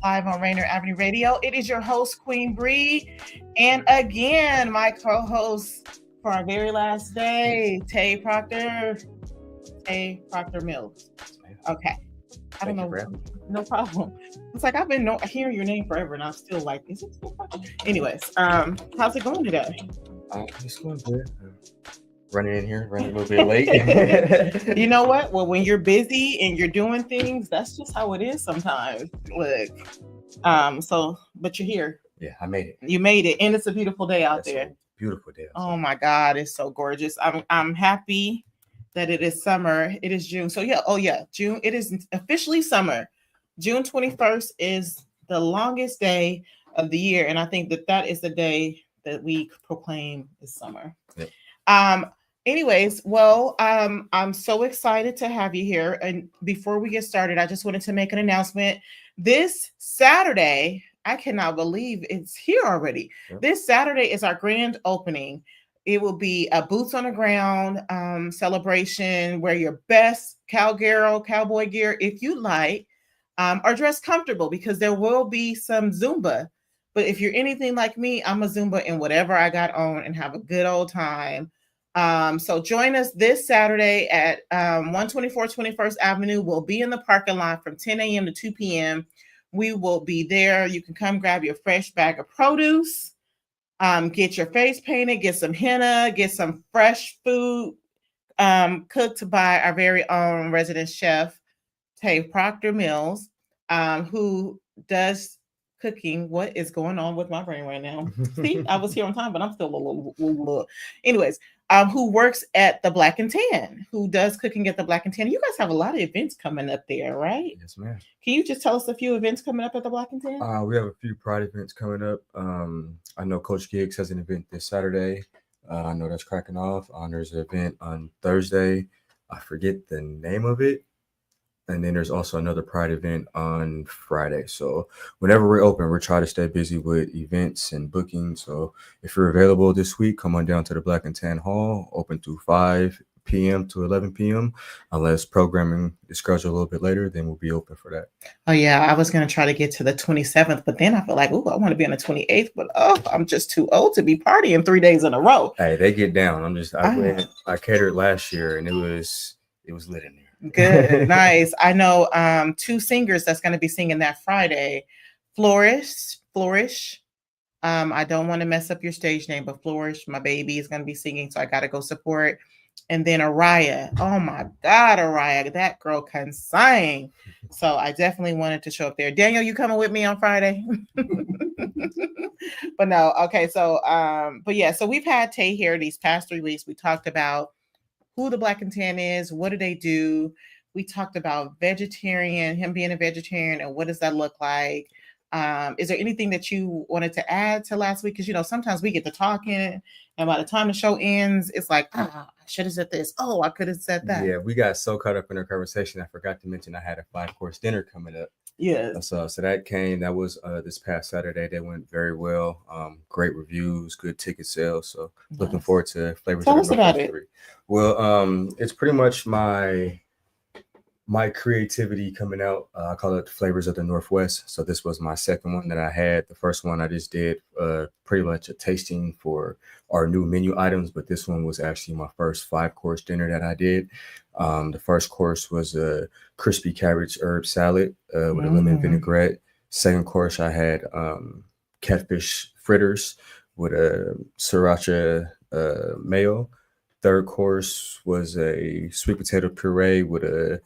live on Rainier Avenue Radio. It is your host, Queen Bree. And again, my co-host for our very last day, Tay Proctor-Mills. Okay. I don't know. No problem. It's like I've been hearing your name forever, and I'm still like, is it so Proctor? Anyways, how's it going today? It's going good. Running in here, running a little bit late. You know what? Well, when you're busy and you're doing things, that's just how it is sometimes. Look, but you're here. Yeah, I made it. You made it, and it's a beautiful day out there. Beautiful day. Oh my God, it's so gorgeous. I'm happy that it is summer. It is June. So June. It is officially summer. June 21st is the longest day of the year, and I think that is the day that we proclaim is summer. Yep. Anyways, well, I'm so excited to have you here. And before we get started, I just wanted to make an announcement. This Saturday, I cannot believe it's here already. Yep. This Saturday is our grand opening. It will be a boots on the ground celebration. Wear your best cowboy gear if you like, or dress comfortable because there will be some Zumba. But if you're anything like me, I'm a Zumba in whatever I got on and have a good old time. So join us this Saturday at 124 21st Avenue. We'll be in the parking lot from 10 a.m. to 2 p.m. We will be there. You can come grab your fresh bag of produce, get your face painted, get some henna, get some fresh food cooked by our very own resident chef, Tay Proctor-Mills, who does cooking. What is going on with my brain right now? See, I was here on time, but I'm still a little. Anyways, who works at the Black and Tan, who does cooking at the Black and Tan. You guys have a lot of events coming up there, right? Yes, ma'am. Can you just tell us a few events coming up at the Black and Tan? We have a few Pride events coming up. I know Coach Giggs has an event this Saturday. I know that's cracking off. There's an event on Thursday. I forget the name of it. And then there's also another Pride event on Friday. So whenever we're open, we're trying to stay busy with events and bookings. So if you're available this week, come on down to the Black and Tan Hall, open to 5 p.m. to 11 p.m. Unless programming is scheduled a little bit later, then we'll be open for that. Oh, yeah. I was going to try to get to the 27th, but then I feel like, I want to be on the 28th, but I'm just too old to be partying 3 days in a row. Hey, they get down. I catered last year and it was lit in there. Good. Nice. I know two singers that's going to be singing that Friday. Flourish. I don't want to mess up your stage name, but Flourish, my baby, is going to be singing, so I got to go support. And then Araya. Oh my God, Araya, that girl can sing. So I definitely wanted to show up there. Daniel, you coming with me on Friday? But no, okay. So, so we've had Tay here these past 3 weeks. We talked about who the Black and Tan is, what do they do? We talked about him being a vegetarian, and what does that look like? Is there anything that you wanted to add to last week? Because, sometimes we get to talking, and by the time the show ends, it's like, I should have said this. Oh, I could have said that. Yeah, we got so caught up in our conversation, I forgot to mention I had a 5-course dinner coming up. Yeah. So that was this past Saturday. That went very well. Great reviews, good ticket sales. So looking forward to Flavors. Tell us about it. Well, it's pretty much my creativity coming out. I call it the Flavors of the Northwest. So this was my second one that I had. The first one I just did pretty much a tasting for our new menu items, but this one was actually my first 5-course dinner that I did. The first course was a crispy cabbage herb salad with a lemon vinaigrette. Second course, I had catfish fritters with a sriracha mayo. Third course was a sweet potato puree with a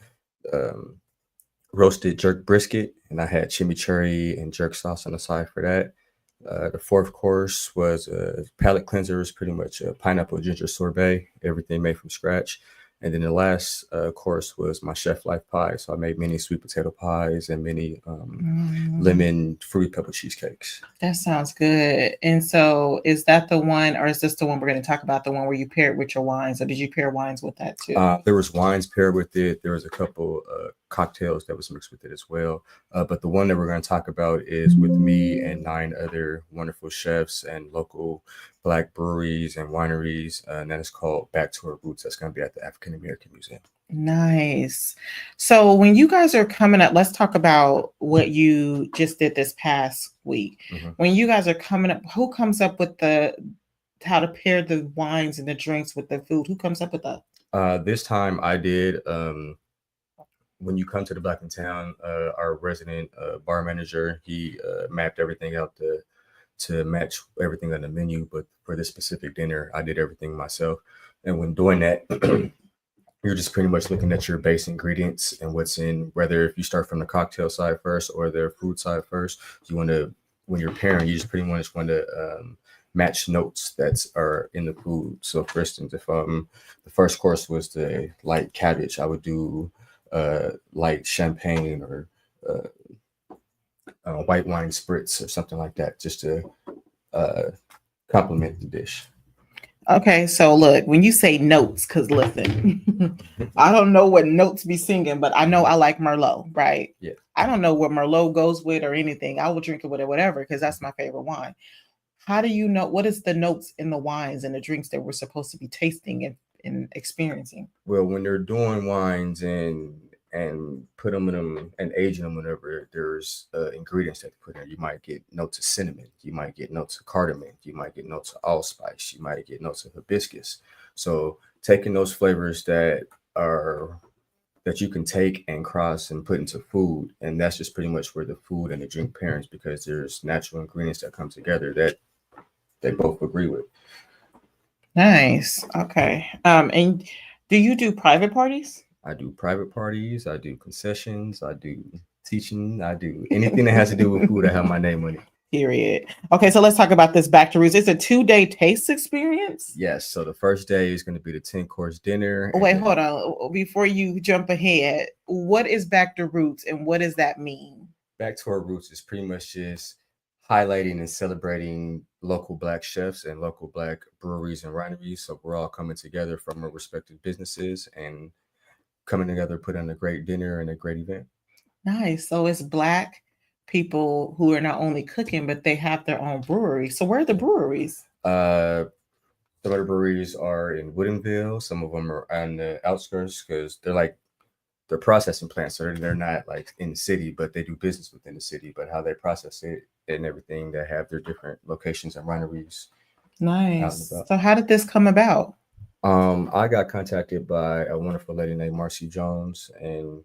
roasted jerk brisket, and I had chimichurri and jerk sauce on the side for that. The fourth course was a palate cleanser, pretty much a pineapple ginger sorbet, everything made from scratch. And then the last course was my chef life pie. So I made many sweet potato pies and many lemon fruity pepper cheesecakes. That sounds good. And so is that the one, or is this the one we're going to talk about, the one where you pair it with your wines, or did you pair wines with that too? There was wines paired with it. There was a couple cocktails that was mixed with it as well. But the one that we're going to talk about is with me and 9 other wonderful chefs and local Black breweries and wineries, and that is called Back to Our Roots. That's going to be at the African American Museum. Nice. So when you guys are coming up, let's talk about what you just did this past week. Mhm. When you guys are coming up, who comes up with the how to pair the wines and the drinks with the food? Who comes up with that? This time I did. When you come to the Black in Town, our resident bar manager, he mapped everything out to match everything on the menu. But for this specific dinner, I did everything myself. And when doing that, you're just pretty much looking at your base ingredients and what's in, whether if you start from the cocktail side first or the food side first, you want to, when you're pairing, you just pretty much want to match notes that are in the food. So for instance, if the first course was the light cabbage, I would do light champagne or white wine spritz or something like that, just to complement the dish. Okay, so look, when you say notes, because listen, I don't know what notes be singing, but I know I like Merlot, right? Yeah. I don't know what Merlot goes with or anything. I will drink it with it, whatever, because that's my favorite wine. How do you know what is the notes in the wines and the drinks that we're supposed to be tasting and experiencing? Well, when they're doing wines and put them in them and aging them, whatever, there's ingredients that they put in. You might get notes of cinnamon, you might get notes of cardamom, you might get notes of allspice, you might get notes of hibiscus. So taking those flavors that you can take and cross and put into food, and that's just pretty much where the food and the drink pairings, because there's natural ingredients that come together that they both agree with. Nice. Okay. And do you do private parties? I do private parties, I do concessions, I do teaching, I do anything that has to do with food. I have my name on it. Period. Okay, so let's talk about this Back to Roots. It's a 2-day taste experience. Yes. So the first day is going to be the 10-course dinner. Wait, hold on. Before you jump ahead, what is Back to Roots and what does that mean? Back to our roots is pretty much just highlighting and celebrating local Black chefs and local Black breweries and wineries. So we're all coming together from our respective businesses and coming together, putting on a great dinner and a great event. Nice. So it's Black people who are not only cooking, but they have their own brewery. So where are the breweries? Some of the breweries are in Woodinville. Some of them are on the outskirts because they're processing plants. So they're not like in the city, but they do business within the city. But how they process it and everything, they have their different locations and wineries. Nice. So how did this come about? I got contacted by a wonderful lady named Marcy Jones, and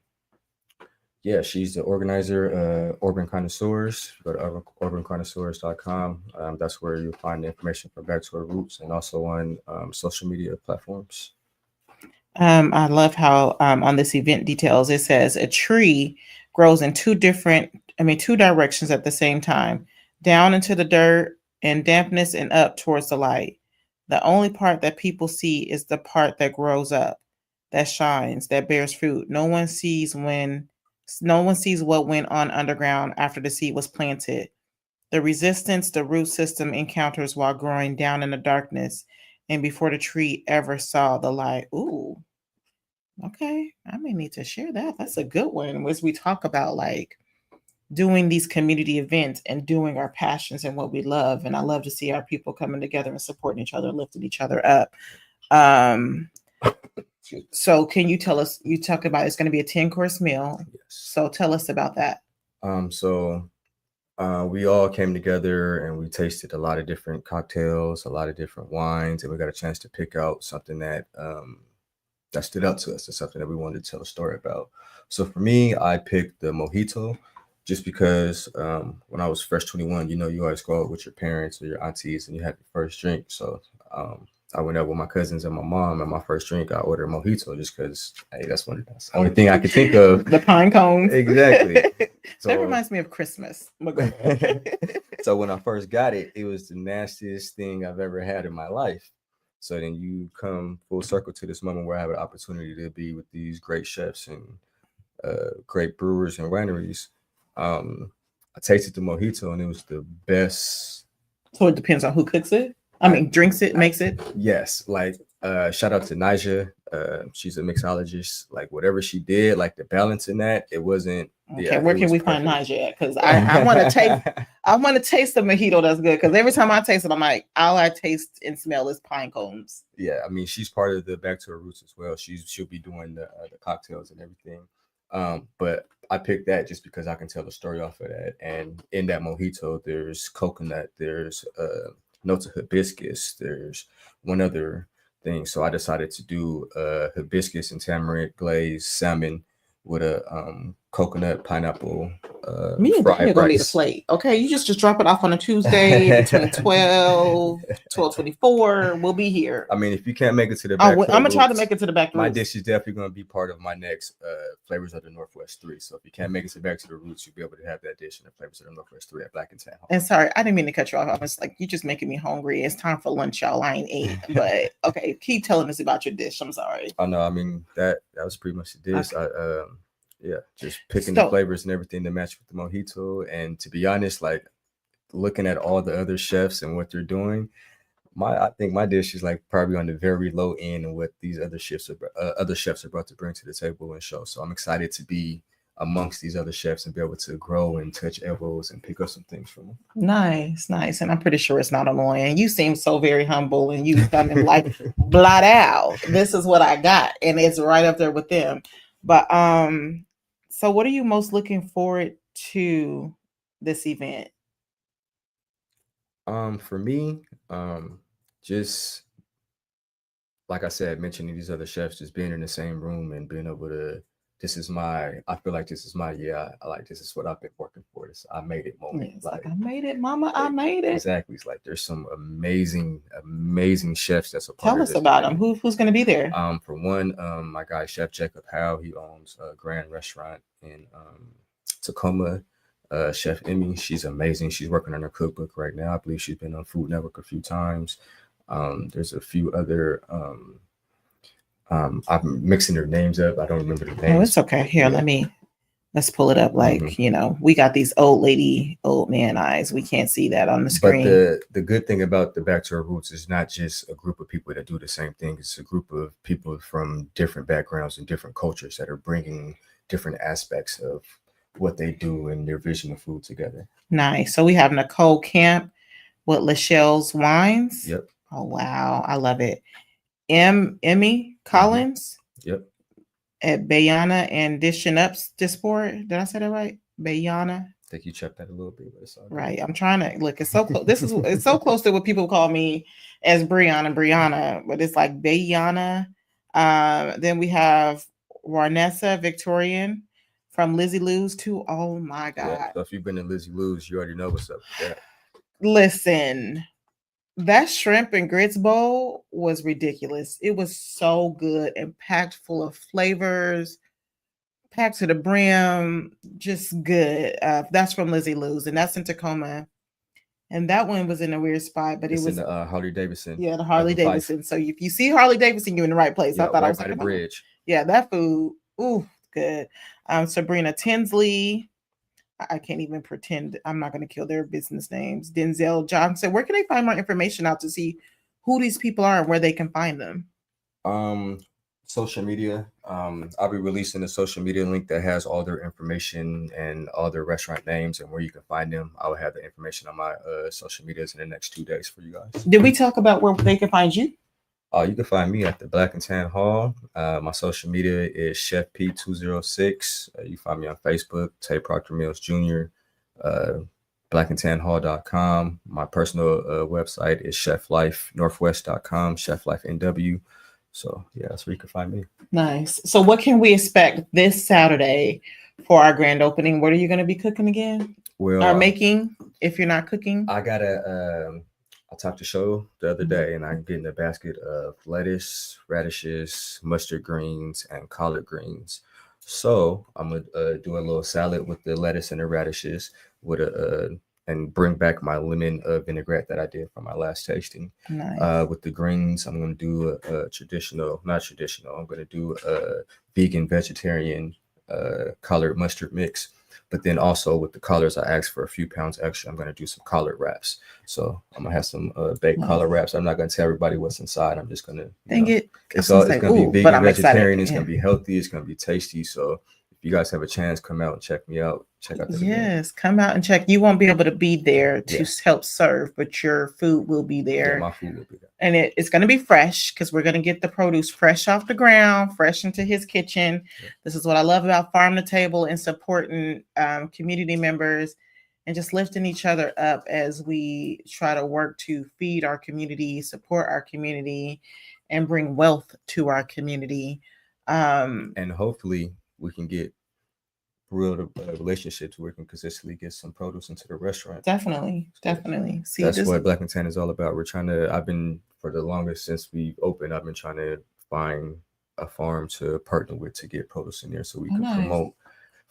yeah, she's the organizer, Urban Connoisseurs. Go to urbanconnoisseurs.com. That's where you'll find the information for Back to Our Roots, and also on social media platforms. I love how on this event details, it says a tree grows in two directions at the same time, down into the dirt and dampness and up towards the light. The only part that people see is the part that grows up, that shines, that bears fruit. No one sees what went on underground after the seed was planted. The resistance the root system encounters while growing down in the darkness and before the tree ever saw the light. Ooh, okay. I may need to share that. That's a good one. As we talk about like doing these community events and doing our passions and what we love. And I love to see our people coming together and supporting each other, lifting each other up. So can you tell us, you talked about it's going to be a 10-course meal. Yes. So tell us about that. We all came together and we tasted a lot of different cocktails, a lot of different wines, and we got a chance to pick out something that stood out to us, and something that we wanted to tell a story about. So for me, I picked the mojito just because when I was fresh 21, you always go out with your parents or your aunties and you have your first drink. So I went out with my cousins and my mom, and my first drink, I ordered a mojito just because, hey, that's the only thing I could think of. The pine cones. Exactly. So, that reminds me of Christmas. So when I first got it, it was the nastiest thing I've ever had in my life. So then you come full circle to this moment where I have an opportunity to be with these great chefs and great brewers and wineries. I tasted the mojito and it was the best. So it depends on who cooks it? I mean, drinks it, makes it? Yes. Like Shout out to Nija. She's a mixologist. Like whatever she did, like the balance in that, it wasn't. Okay, Yeah, where it can was we find perfect. Naja at? Because I want to taste. I want to taste the mojito that's good. Because every time I taste it, I'm like, all I taste and smell is pine cones. Yeah, I mean, she's part of the Back to Her Roots as well. She'll be doing the cocktails and everything. But I picked that just because I can tell a story off of that. And in that mojito, there's coconut, there's notes of hibiscus, there's one other thing. So I decided to do hibiscus and tamarind glazed salmon with a coconut pineapple Me and Daniel fried gonna need a rice. plate. Okay, you just drop it off on a Tuesday between 12:24. We'll be here. I mean, if you can't make it to the I'm back, gonna try to make it to the back. my Roots. dish is definitely going to be part of my next Flavors of the Northwest 3. So if you can't make it to Back to the Roots, you'll be able to have that dish in the Flavors of the Northwest 3 at Black and Tan Hall. And sorry, I didn't mean to cut you off. I was like, you just making me hungry. It's time for lunch, y'all. I ain't ate, but okay, keep telling us about your dish. I'm sorry. Oh no, I mean that was pretty much the dish. Okay. Yeah, just picking the flavors and everything to match with the mojito. And to be honest, like looking at all the other chefs and what they're doing, I think my dish is like probably on the very low end of what these other chefs are about to bring to the table and show. So I'm excited to be amongst these other chefs and be able to grow and touch elbows and pick up some things from them. Nice. And I'm pretty sure it's not annoying. You seem so very humble, and you come in like blot out. This is what I got, and it's right up there with them. But so what are you most looking forward to this event? For me, just like I said, mentioning these other chefs, just being in the same room and being able to, I feel like this is my, I like, this is what I've been working for. This, I made it moment. It's like I made it, mama, I made it. Exactly. It's like, there's some amazing chefs that's a part Tell of us this about journey. them. Who's going to be there? For one, my guy, Chef Jacob Howe, he owns a grand restaurant in Tacoma. Chef Emmy, she's amazing. She's working on her cookbook right now. I believe she's been on Food Network a few times. There's a few other I'm mixing their names up. I don't remember the names. Oh, it's okay. Here, let's pull it up. Like, we got these old man eyes. We can't see that on the screen. But the good thing about the Back to Our Roots is not just a group of people that do the same thing. It's a group of people from different backgrounds and different cultures that are bringing different aspects of what they do and their vision of food together. Nice. So we have Nicole Camp with Lachelle's Wines. Yep. Oh, wow. I love it. Emmy Collins. Yep. At Bayana and Dishing Up's Disport. Did I say that right? Bayana. I think you checked that a little bit, but it's all right. I'm trying to look. It's so close. It's so close to what people call me as Brianna, but it's like Bayana. Then we have Warnessa Victorian from Lizzie Lou's too. Oh my God. Yeah, so if you've been to Lizzie Lou's, you already know what's up with that. Listen, that shrimp and grits bowl was ridiculous. It was so good and packed full of flavors, packed to the brim, just good. That's from Lizzie Lou's, and that's in Tacoma. And that one was in a weird spot, but it's it was in the Harley Davidson. Yeah, the Harley Davidson. So if you see Harley Davidson, you're in the right place. Yeah, I thought right I was by the bridge. Yeah, that food, ooh, good. Sabrina Tinsley. I can't even pretend. I'm not going to kill their business names. Denzel Johnson. Where can they find more information out to see who these people are and where they can find them? Social media. I'll be releasing a social media link that has all their information and all their restaurant names and where you can find them. I will have the information on my social medias in the next 2 days for you guys. Did we talk about where they can find you? You can find me at the Black and Tan Hall. My social media is Chef P206. You find me on Facebook, Tay Proctor-Mills Jr., blackandtanhall.com. My personal website is cheflifenorthwest.com, cheflifenw. So yeah, that's where you can find me. Nice. So what can we expect this Saturday for our grand opening? What are you going to be cooking again? Well, or making if you're not cooking? I talked to Show the other day, and I'm getting a basket of lettuce, radishes, mustard greens, and collard greens. So I'm gonna do a little salad with the lettuce and the radishes with and bring back my lemon vinaigrette that I did for my last tasting. Nice. With the greens, I'm gonna do a not traditional. I'm gonna do a vegan vegetarian collard mustard mix. But then also with the collards, I asked for a few pounds extra. I'm going to do some collard wraps. So I'm gonna have some baked collard wraps. I'm not gonna tell everybody what's inside. I'm just gonna, it's gonna be vegan, vegetarian. It's gonna be healthy. It's gonna be tasty. So if you guys have a chance, come out and check me out. Check out the event. Come out and check. You won't be able to be there to help serve, but your food will be there. Yeah, my food will be there. And it's going to be fresh because we're going to get the produce fresh off the ground, fresh into his kitchen. Yeah. This is what I love about Farm to Table and supporting community members and just lifting each other up as we try to work to feed our community, support our community, and bring wealth to our community. And hopefully we can get real relationships where we can consistently get some produce into the restaurant. Definitely. See, that's what Black and Tan is all about. I've been, for the longest since we opened, I've been trying to find a farm to partner with to get produce in there so we can promote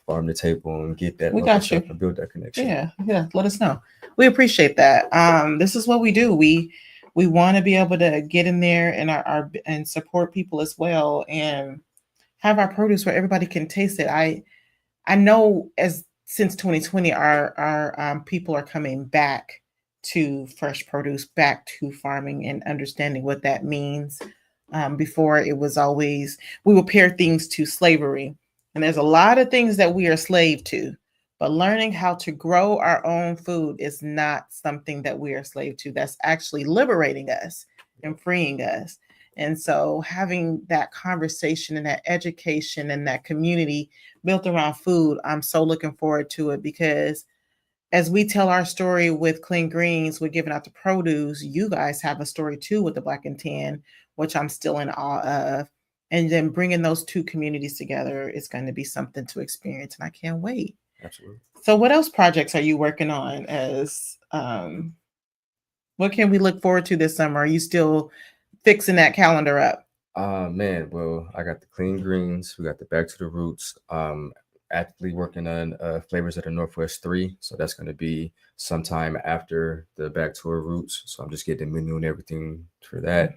Farm to Table and get that. We got you. And build that connection. Yeah. Let us know. We appreciate that. This is what we do. We want to be able to get in there and and support people as well and have our produce where everybody can taste it. I know since 2020, our people are coming back to fresh produce, back to farming and understanding what that means. Before it was always, we would pair things to slavery. And there's a lot of things that we are slave to, but learning how to grow our own food is not something that we are slave to. That's actually liberating us and freeing us. And so having that conversation and that education and that community built around food, I'm so looking forward to it because as we tell our story with Clean Greens, we're giving out the produce. You guys have a story too with the Black and Tan, which I'm still in awe of. And then bringing those two communities together is going to be something to experience. And I can't wait. Absolutely. So what else projects are you working on what can we look forward to this summer? Are you still fixing that calendar up? Man, well, I got the Clean Greens. We got the Back to the Roots. Actively working on Flavors of the Northwest 3. So that's going to be sometime after the Back to our Roots. So I'm just getting the menu and everything for that.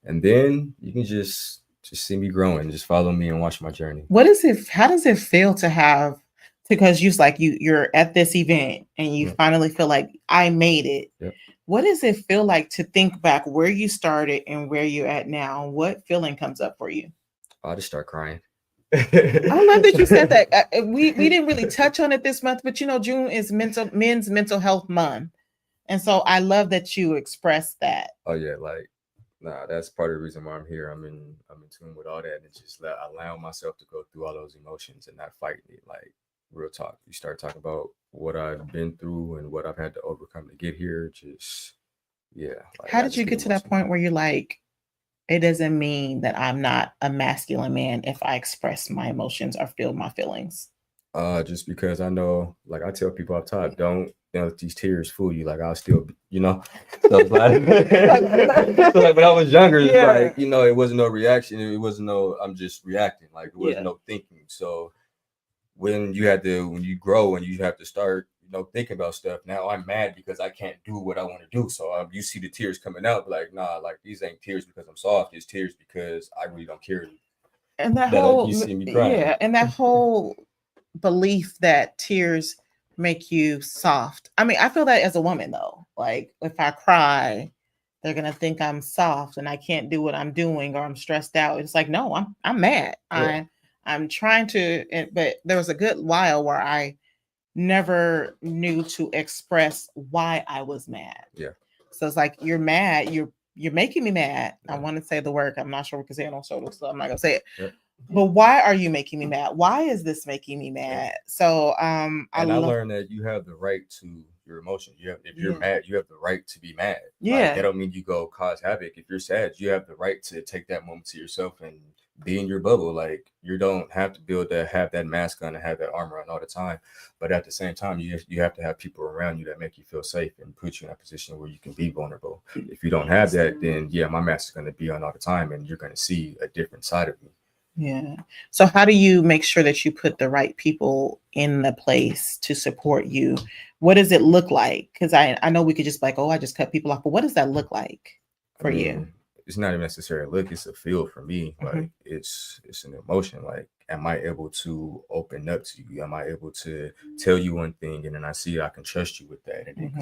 And then you can just see me growing. Just follow me and watch my journey. How does it feel to have, because you're at this event and you finally feel like I made it. Yep. What does it feel like to think back where you started and where you're at now? What feeling comes up for you? I just start crying. I love that you said that. We didn't really touch on it this month, but June is Men's Mental Health Month. And so I love that you expressed that. Oh yeah, that's part of the reason why I'm here. I'm in tune with all that and just allowing myself to go through all those emotions and not fighting it. Like real talk. You start talking about what I've been through and what I've had to overcome to get here. How did you get to that point where you're like, it doesn't mean that I'm not a masculine man if I express my emotions or feel my feelings? Just because I know, like I tell people up top, don't let these tears fool you. Like I'll still, So it's like, when I was younger, it's like, it wasn't no reaction. It wasn't no, I'm just reacting. Like it wasn't no thinking. So when you grow and you have to start, thinking about stuff. Now I'm mad because I can't do what I want to do. So you see the tears coming out, like, nah, like these ain't tears because I'm soft. It's tears because I really don't care. And you see me crying. And that whole belief that tears make you soft. I mean, I feel that as a woman though. Like if I cry, they're gonna think I'm soft and I can't do what I'm doing or I'm stressed out. It's like, no, I'm mad. Yeah. I'm trying to, but there was a good while where I never knew to express why I was mad. Yeah. So it's like, you're mad. You're making me mad. Yeah. I want to say the word. I'm not sure we can say it on social, so I'm not gonna say it. Yeah. But why are you making me mad? Why is this making me mad? Yeah. So I learned that you have the right to your emotions. If you're mad, you have the right to be mad. Yeah. Like, that don't mean you go cause havoc. If you're sad, you have the right to take that moment to yourself and be in your bubble. Like you don't have to have that mask on and have that armor on all the time. But at the same time, you have to have people around you that make you feel safe and put you in a position where you can be vulnerable. If you don't have that, then my mask is going to be on all the time and you're going to see a different side of me. Yeah. So how do you make sure that you put the right people in the place to support you? What does it look like? Because I know we could just be like, I just cut people off. But what does that look like for you? It's not even necessarily a look, it's a feel for me. Like it's an emotion. Like am I able to open up to you? Am I able to tell you one thing, and then I see I can trust you with that, and then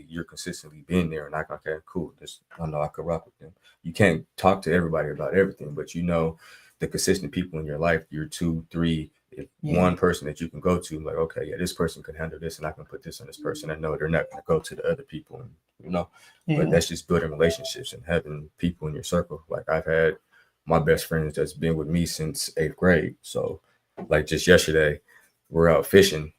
you're consistently being there, and I can, okay, cool, this, I know I could rock with them. You can't talk to everybody about everything, but you know the consistent people in your life, your 2, 3, if one person that you can go to, like, okay, yeah, this person can handle this, and I can put this on this person. I know they're not going to go to the other people, and but that's just building relationships and having people in your circle. Like, I've had my best friends that's been with me since 8th grade. So, like, just yesterday, we're out fishing.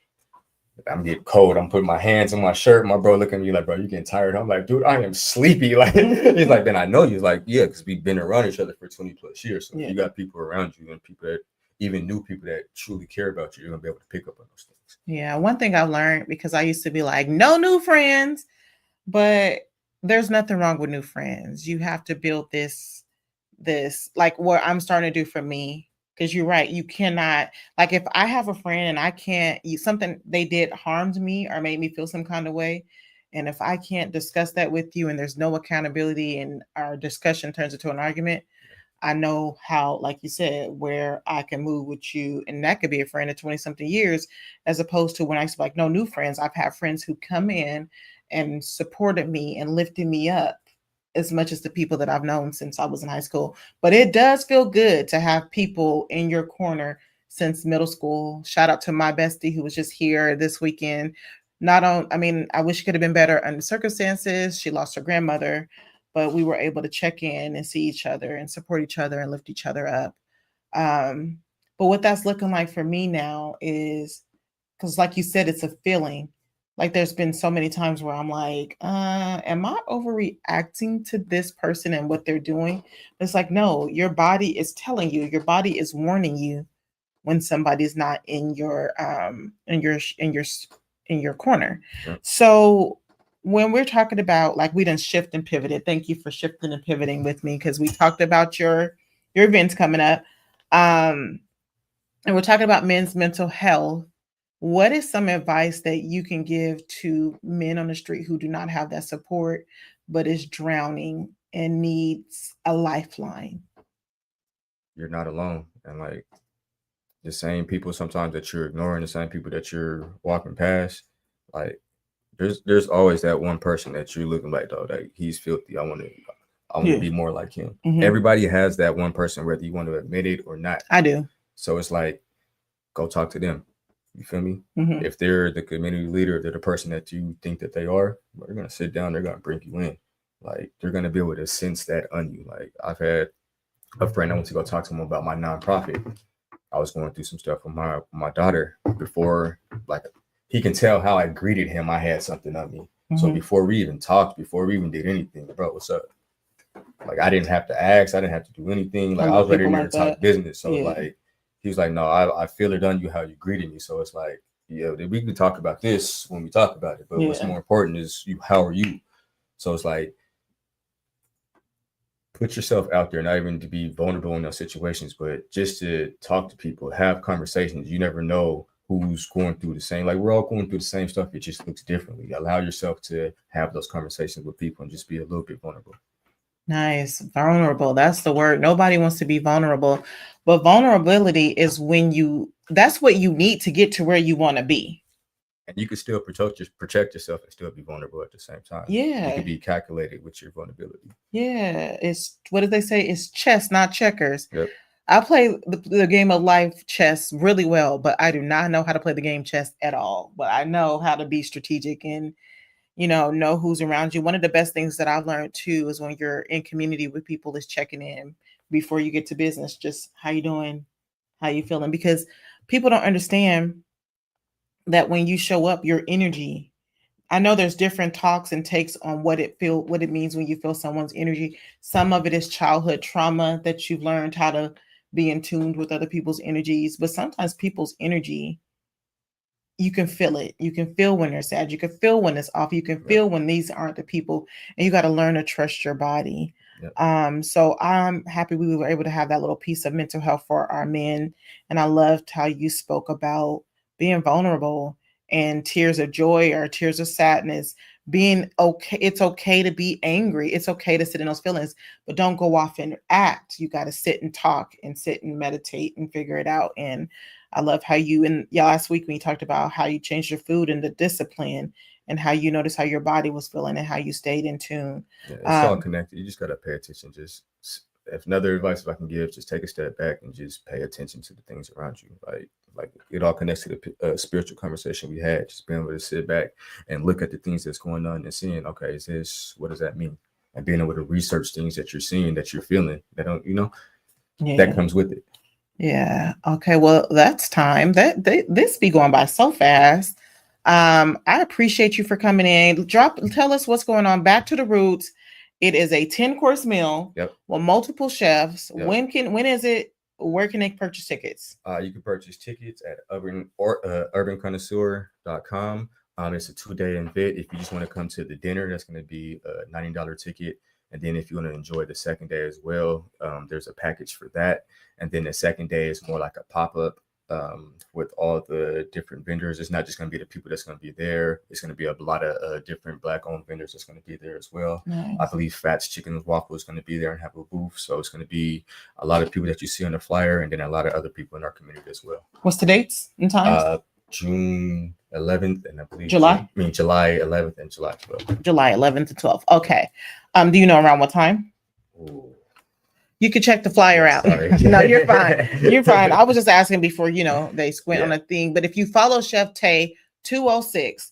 I'm getting cold. I'm putting my hands on my shirt. My bro looking at me like, bro, you getting tired? I'm like, dude, I am sleepy. Like, he's like, then I know you. He's like, yeah, because we've been around each other for 20 plus years. So if you got people around you and people that, even new people that truly care about you, you're gonna be able to pick up on those things. Yeah, one thing I've learned, because I used to be like, no new friends, but there's nothing wrong with new friends. You have to build this like what I'm starting to do for me. Because you're right, you cannot, like, if I have a friend and I can't, something they did harmed me or made me feel some kind of way, and if I can't discuss that with you and there's no accountability and our discussion turns into an argument, I know how, like you said, where I can move with you, and that could be a friend of 20 something years, as opposed to when I was like, no new friends. I've had friends who come in and supported me and lifted me up as much as the people that I've known since I was in high school. But it does feel good to have people in your corner since middle school. Shout out to my bestie who was just here this weekend. I wish it could have been better under circumstances. She lost her grandmother, but we were able to check in and see each other and support each other and lift each other up. But what that's looking like for me now is, because like you said, it's a feeling. Like, there's been so many times where I'm like, am I overreacting to this person and what they're doing? But it's like, no, your body is telling you, your body is warning you when somebody's not in your corner. Yeah. So when we're talking about, like, we done shift and pivoted. Thank you for shifting and pivoting with me, because we talked about your events coming up. And we're talking about men's mental health. What is some advice that you can give to men on the street who do not have that support, but is drowning and needs a lifeline? You're not alone. And like, the same people sometimes that you're ignoring, the same people that you're walking past, like, there's always that one person that you're looking like, though, like, he's filthy. I want to be more like him. Everybody has that one person, whether you want to admit it or not. I do. So it's like, go talk to them. You feel me? If they're the community leader, they're the person that you think that they are, they're going to sit down, they're going to bring you in. Like, they're going to be able to sense that on you. Like, I've had a friend, I went to go talk to him about my nonprofit. I was going through some stuff with my daughter before, like, he can tell how I greeted him. I had something on me. So before we even talked, before we even did anything, bro, what's up? Like, I didn't have to ask. I didn't have to do anything. Like, I was ready to talk business. So like, he was like, no, I feel it on you how you greeted me. So it's like, yeah, we can talk about this when we talk about it. But what's more important is how are you? So it's like, put yourself out there, not even to be vulnerable in those situations, but just to talk to people, have conversations. You never know who's going through the same, like, we're all going through the same stuff. It just looks differently. Allow yourself to have those conversations with people and just be a little bit vulnerable. Nice. Vulnerable. That's the word. Nobody wants to be vulnerable, but vulnerability is that's what you need to get to where you want to be. And you can still protect yourself and still be vulnerable at the same time. Yeah. You can be calculated with your vulnerability. Yeah. It's, what did they say? It's chess, not checkers. Yep. I play the game of life, chess, really well, but I do not know how to play the game chess at all. But I know how to be strategic and, know who's around you. One of the best things that I've learned too is when you're in community with people is checking in before you get to business. Just, how you doing? How you feeling? Because people don't understand that when you show up, your energy, I know there's different talks and takes on what it means when you feel someone's energy. Some of it is childhood trauma that you've learned how to be in tune with other people's energies. But sometimes people's energy, you can feel it. You can feel when they're sad. You can feel when it's off. You can feel when these aren't the people, and you got to learn to trust your body. So I'm happy we were able to have that little piece of mental health for our men. And I loved how you spoke about being vulnerable and tears of joy or tears of sadness, being okay. It's okay to be angry. It's okay to sit in those feelings, but don't go off and act. You got to sit and talk and sit and meditate and figure it out. And I love how you, and yeah, last week when you talked about how you changed your food and the discipline and how you noticed how your body was feeling and how you stayed in tune. Yeah, it's all connected. You just got to pay attention. Just, if another advice if I can give, just take a step back and just pay attention to the things around you. Like it all connects to the spiritual conversation we had. Just being able to sit back and look at the things that's going on and seeing, okay, what does that mean? And being able to research things that you're seeing, that you're feeling, that don't, that comes with it. Yeah. Okay. Well, that's time. This be going by so fast. I appreciate you for coming in. Tell us what's going on. Back to the Roots. It is a 10-course meal with multiple chefs. Yep. When is it? Where can they purchase tickets? You can purchase tickets at urbanconnoisseur.com. It's a 2-day event. If you just want to come to the dinner, that's going to be a $90 ticket. And then if you want to enjoy the second day as well, there's a package for that. And then the second day is more like a pop-up with all the different vendors. It's not just going to be the people that's going to be there. It's going to be a lot of different Black-owned vendors that's going to be there as well. Nice. I believe Fats Chicken and Waffle is going to be there and have a booth. So it's going to be a lot of people that you see on the flyer, and then a lot of other people in our community as well. What's the dates and times? June 11th and I believe July 11th and July 12th. July 11th and 12th. Okay. Do you know around what time? Ooh. You could check the flyer out. No, you're fine. You're fine. I was just asking before, they squint on a thing. But if you follow Chef Tay 206,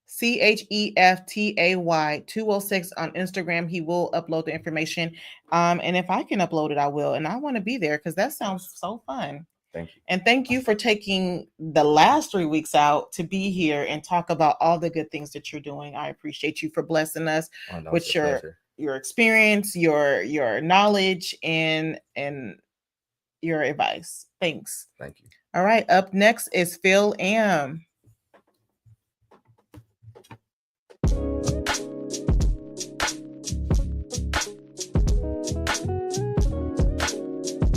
CHEFTAY 206 on Instagram, he will upload the information. And if I can upload it, I will. And I want to be there because that sounds so fun. Thank you. And thank you for taking the last 3 weeks out to be here and talk about all the good things that you're doing. I appreciate you for blessing us with your experience, your knowledge, and your advice. Thanks. Thank you. All right. Up next is Phil M.